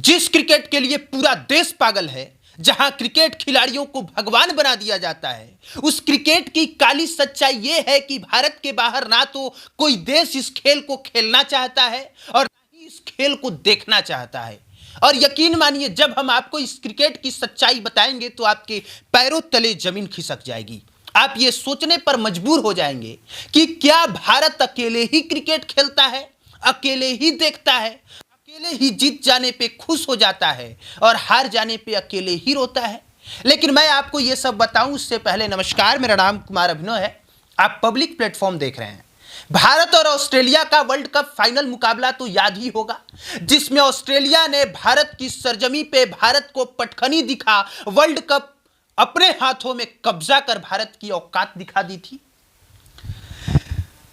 जिस क्रिकेट के लिए पूरा देश पागल है, जहां क्रिकेट खिलाड़ियों को भगवान बना दिया जाता है, उस क्रिकेट की काली सच्चाई यह है कि भारत के बाहर ना तो कोई देश इस खेल को खेलना चाहता है और ना ही इस खेल को देखना चाहता है। और यकीन मानिए, जब हम आपको इस क्रिकेट की सच्चाई बताएंगे तो आपके पैरों तले जमीन खिसक जाएगी। आप ये सोचने पर मजबूर हो जाएंगे कि क्या भारत अकेले ही क्रिकेट खेलता है, अकेले ही देखता है, अकेले ही जीत जाने पे खुश हो जाता है और हार जाने पे अकेले ही रोता है। लेकिन मैं आपको ये सब बताऊं उससे पहले नमस्कार, मेरा नाम कुमार अभिनव है। आप पब्लिक प्लेटफॉर्म देख रहे हैं। भारत और ऑस्ट्रेलिया का वर्ल्ड कप फाइनल मुकाबला तो याद ही होगा, जिसमें ऑस्ट्रेलिया ने भारत की सरजमी पे भारत को पटखनी दिखा वर्ल्ड कप अपने हाथों में कब्जा कर भारत की औकात दिखा दी थी।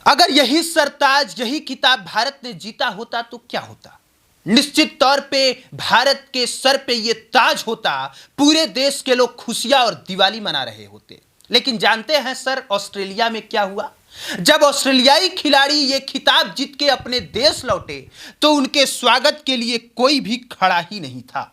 अगर यही सरताज, यही खिताब भारत ने जीता होता तो क्या होता? निश्चित तौर पे भारत के सर पे ये ताज होता, पूरे देश के लोग खुशियां और दिवाली मना रहे होते। लेकिन जानते हैं सर, ऑस्ट्रेलिया में क्या हुआ? जब ऑस्ट्रेलियाई खिलाड़ी ये खिताब जीत के अपने देश लौटे तो उनके स्वागत के लिए कोई भी खड़ा ही नहीं था।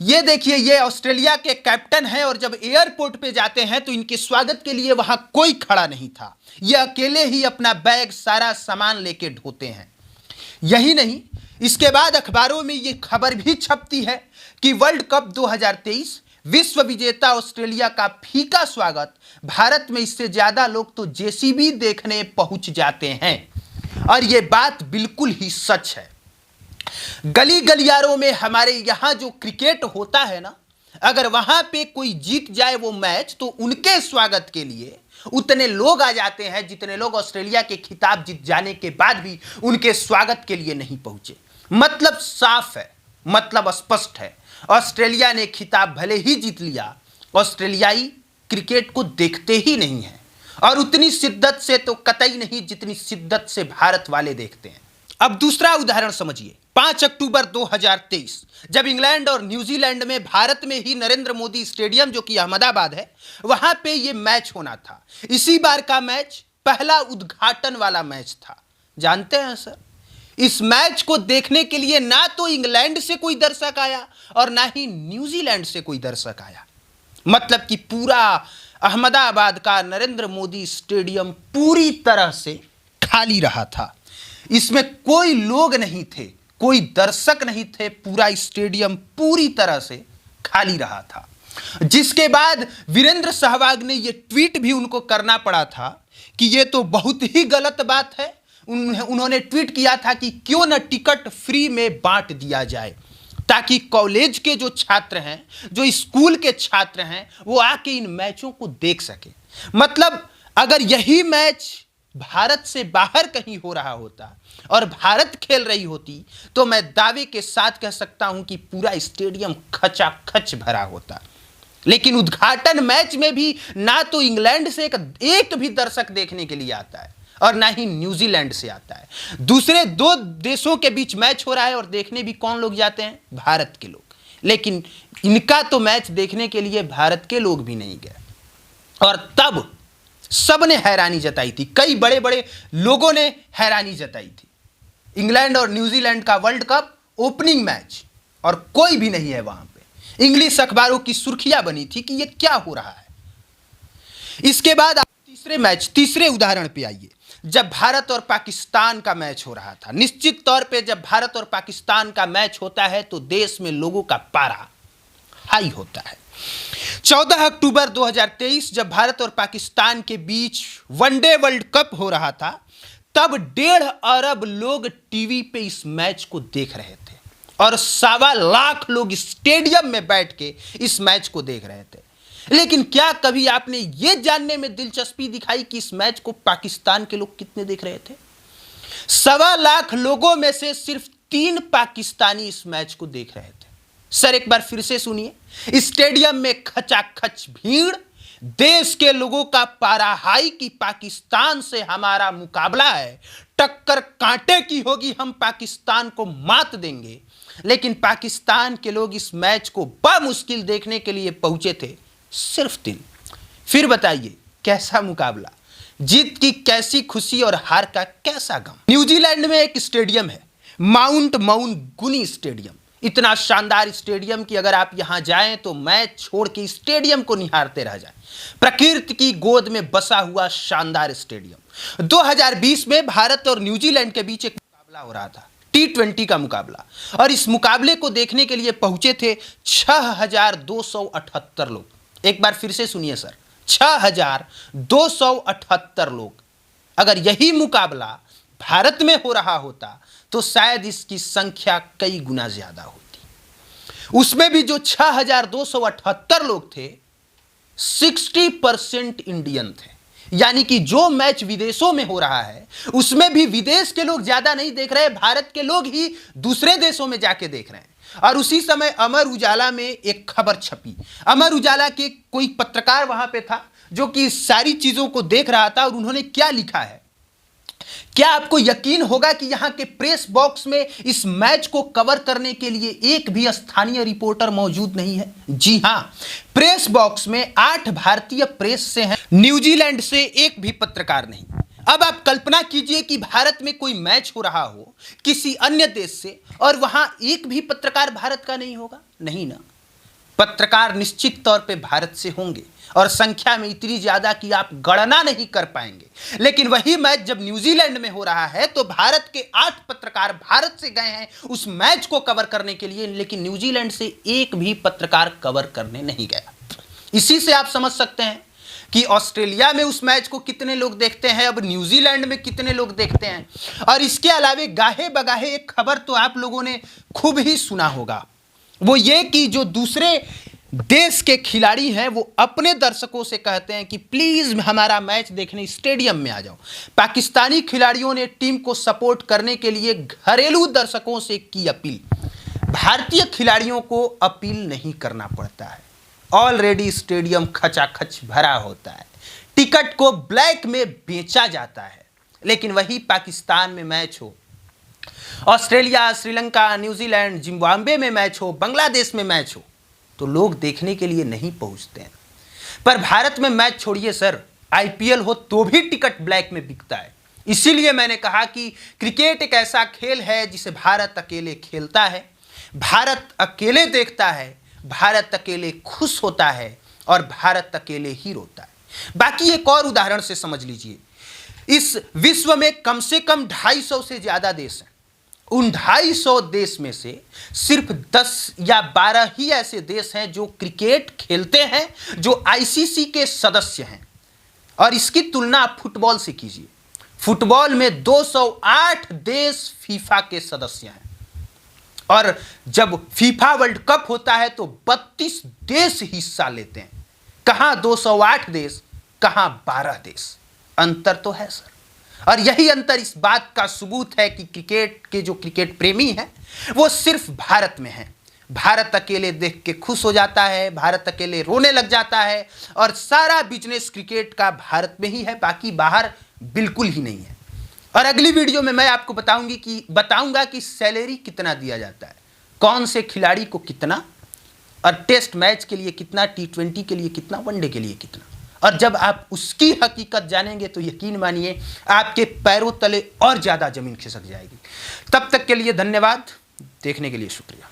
ये देखिए, ये ऑस्ट्रेलिया के कैप्टन हैं और जब एयरपोर्ट पे जाते हैं तो इनके स्वागत के लिए वहां कोई खड़ा नहीं था। ये अकेले ही अपना बैग, सारा सामान लेके ढोते हैं। यही नहीं, इसके बाद अखबारों में ये खबर भी छपती है कि वर्ल्ड कप 2023 विश्व विजेता ऑस्ट्रेलिया का फीका स्वागत, भारत में इससे ज्यादा लोग तो जेसीबी देखने पहुंच जाते हैं। और ये बात बिल्कुल ही सच है। गली गलियारों में हमारे यहां जो क्रिकेट होता है ना, अगर वहां पे कोई जीत जाए वो मैच तो उनके स्वागत के लिए उतने लोग आ जाते हैं जितने लोग ऑस्ट्रेलिया के खिताब जीत जाने के बाद भी उनके स्वागत के लिए नहीं पहुंचे। मतलब साफ है, मतलब स्पष्ट है, ऑस्ट्रेलिया ने खिताब भले ही जीत लिया, ऑस्ट्रेलियाई क्रिकेट को देखते ही नहीं है, और उतनी शिद्दत से तो कतई नहीं जितनी शिद्दत से भारत वाले देखते हैं। अब दूसरा उदाहरण समझिए। 5 अक्टूबर 2023 जब इंग्लैंड और न्यूजीलैंड में भारत में ही नरेंद्र मोदी स्टेडियम, जो कि अहमदाबाद है, वहां पे ये मैच होना था। इसी बार का मैच पहला उद्घाटन वाला मैच था। जानते हैं सर, इस मैच को देखने के लिए ना तो इंग्लैंड से कोई दर्शक आया और ना ही न्यूजीलैंड से कोई दर्शक आया। मतलब कि पूरा अहमदाबाद का नरेंद्र मोदी स्टेडियम पूरी तरह से खाली रहा था। इसमें कोई लोग नहीं थे, कोई दर्शक नहीं थे, पूरा स्टेडियम पूरी तरह से खाली रहा था। जिसके बाद वीरेंद्र सहवाग ने यह ट्वीट भी उनको करना पड़ा था कि यह तो बहुत ही गलत बात है। उन्होंने ट्वीट किया था कि क्यों न टिकट फ्री में बांट दिया जाए, ताकि कॉलेज के जो छात्र हैं, जो स्कूल के छात्र हैं, वो आके इन मैचों को देख सके। मतलब अगर यही मैच भारत से बाहर कहीं हो रहा होता और भारत खेल रही होती तो मैं दावे के साथ कह सकता हूं कि पूरा स्टेडियम खचाखच भरा होता। लेकिन उद्घाटन मैच में भी ना तो इंग्लैंड से एक भी दर्शक देखने के लिए आता है और ना ही न्यूजीलैंड से आता है। दूसरे दो देशों के बीच मैच हो रहा है और देखने भी कौन लोग जाते हैं? भारत के लोग। लेकिन इनका तो मैच देखने के लिए भारत के लोग भी नहीं गए। और तब सबने हैरानी जताई थी, कई बड़े बड़े लोगों ने हैरानी जताई थी। इंग्लैंड और न्यूजीलैंड का वर्ल्ड कप ओपनिंग मैच और कोई भी नहीं है वहां पे। इंग्लिश अखबारों की सुर्खियां बनी थी कि यह क्या हो रहा है। इसके बाद आप तीसरे उदाहरण पे आइए। जब भारत और पाकिस्तान का मैच हो रहा था, निश्चित तौर पे जब भारत और पाकिस्तान का मैच होता है तो देश में लोगों का पारा हाई होता है। 14 अक्टूबर 2023 जब भारत और पाकिस्तान के बीच वनडे वर्ल्ड कप हो रहा था, तब 1.5 अरब लोग टीवी पे इस मैच को देख रहे थे और 1.25 लाख लोग स्टेडियम में बैठ के इस मैच को देख रहे थे। लेकिन क्या कभी आपने यह जानने में दिलचस्पी दिखाई कि इस मैच को पाकिस्तान के लोग कितने देख रहे थे? 1.25 लाख लोगों में से सिर्फ 3 पाकिस्तानी इस मैच को देख रहे थे। सर एक बार फिर से सुनिए। स्टेडियम में खचाखच भीड़, देश के लोगों का पारा हाई कि पाकिस्तान से हमारा मुकाबला है, टक्कर कांटे की होगी, हम पाकिस्तान को मात देंगे। लेकिन पाकिस्तान के लोग इस मैच को बामुश्किल देखने के लिए पहुंचे थे सिर्फ 3। फिर बताइए कैसा मुकाबला, जीत की कैसी खुशी और हार का कैसा गम। न्यूजीलैंड में एक स्टेडियम है, माउंट मऊन गुनी स्टेडियम। इतना शानदार स्टेडियम कि अगर आप यहां जाएं तो मैच छोड़ के स्टेडियम को निहारते रह जाएं। प्रकृति की गोद में बसा हुआ शानदार स्टेडियम। 2020 में भारत और न्यूजीलैंड के बीच एक मुकाबला हो रहा था, T20 का मुकाबला, और इस मुकाबले को देखने के लिए पहुंचे थे 6,278 लोग। एक बार फिर से सुनिए सर, 6,278 लोग। अगर यही मुकाबला भारत में हो रहा होता तो शायद इसकी संख्या कई गुना ज्यादा होती। उसमें भी जो 6,278 लोग थे, 60% इंडियन थे। यानी कि जो मैच विदेशों में हो रहा है उसमें भी विदेश के लोग ज्यादा नहीं देख रहे, भारत के लोग ही दूसरे देशों में जाके देख रहे हैं। और उसी समय अमर उजाला में एक खबर छपी। अमर उजाला के कोई पत्रकार वहां पे था जो कि सारी चीजों को देख रहा था, और उन्होंने क्या लिखा है, क्या आपको यकीन होगा कि यहां के प्रेस बॉक्स में इस मैच को कवर करने के लिए एक भी स्थानीय रिपोर्टर मौजूद नहीं है। जी हां, प्रेस बॉक्स में 8 भारतीय प्रेस से हैं, न्यूजीलैंड से एक भी पत्रकार नहीं। अब आप कल्पना कीजिए कि भारत में कोई मैच हो रहा हो किसी अन्य देश से और वहां एक भी पत्रकार भारत का नहीं होगा। नहीं ना, पत्रकार निश्चित तौर पे भारत से होंगे, और संख्या में इतनी ज्यादा कि आप गणना नहीं कर पाएंगे। लेकिन वही मैच जब न्यूजीलैंड में हो रहा है तो भारत के 8 पत्रकार भारत से गए हैं उस मैच को कवर करने के लिए, लेकिन न्यूजीलैंड से एक भी पत्रकार कवर करने नहीं गया। इसी से आप समझ सकते हैं कि ऑस्ट्रेलिया में उस मैच को कितने लोग देखते हैं, अब न्यूजीलैंड में कितने लोग देखते हैं। और इसके अलावे गाहे बगाहे एक खबर तो आप लोगों ने खूब ही सुना होगा, वो ये कि जो दूसरे देश के खिलाड़ी हैं वो अपने दर्शकों से कहते हैं कि प्लीज हमारा मैच देखने स्टेडियम में आ जाओ। पाकिस्तानी खिलाड़ियों ने टीम को सपोर्ट करने के लिए घरेलू दर्शकों से की अपील। भारतीय खिलाड़ियों को अपील नहीं करना पड़ता है, ऑलरेडी स्टेडियम खचाखच भरा होता है, टिकट को ब्लैक में बेचा जाता है। लेकिन वही पाकिस्तान में मैच हो, ऑस्ट्रेलिया, श्रीलंका, न्यूजीलैंड, जिम्बाब्वे में मैच हो, बांग्लादेश में मैच हो, तो लोग देखने के लिए नहीं पहुंचते हैं। पर भारत में मैच छोड़िए सर, आईपीएल हो तो भी टिकट ब्लैक में बिकता है। इसीलिए मैंने कहा कि क्रिकेट एक ऐसा खेल है जिसे भारत अकेले खेलता है, भारत अकेले देखता है, भारत अकेले खुश होता है, और भारत अकेले ही रोता है। बाकी एक और उदाहरण से समझ लीजिए, इस विश्व में कम से कम 250 से ज्यादा देश हैं। उन 250 देश में से सिर्फ 10 या 12 ही ऐसे देश हैं जो क्रिकेट खेलते हैं, जो आईसीसी के सदस्य हैं। और इसकी तुलना आप फुटबॉल से कीजिए। फुटबॉल में 208 देश फीफा के सदस्य हैं, और जब फीफा वर्ल्ड कप होता है तो 32 देश हिस्सा लेते हैं। कहां 208 देश, कहां 12 देश, अंतर तो है सर। और यही अंतर इस बात का सबूत है कि क्रिकेट के जो क्रिकेट प्रेमी हैं वो सिर्फ भारत में हैं। भारत अकेले देख के खुश हो जाता है, भारत अकेले रोने लग जाता है, और सारा बिजनेस क्रिकेट का भारत में ही है, बाकी बाहर बिल्कुल ही नहीं है। और अगली वीडियो में मैं आपको बताऊंगा कि सैलरी कितना दिया जाता है, कौन से खिलाड़ी को कितना, और टेस्ट मैच के लिए कितना, T20 के लिए कितना, वनडे के लिए कितना। और जब आप उसकी हकीकत जानेंगे तो यकीन मानिए आपके पैरों तले और ज्यादा जमीन खिसक जाएगी। तब तक के लिए धन्यवाद, देखने के लिए शुक्रिया।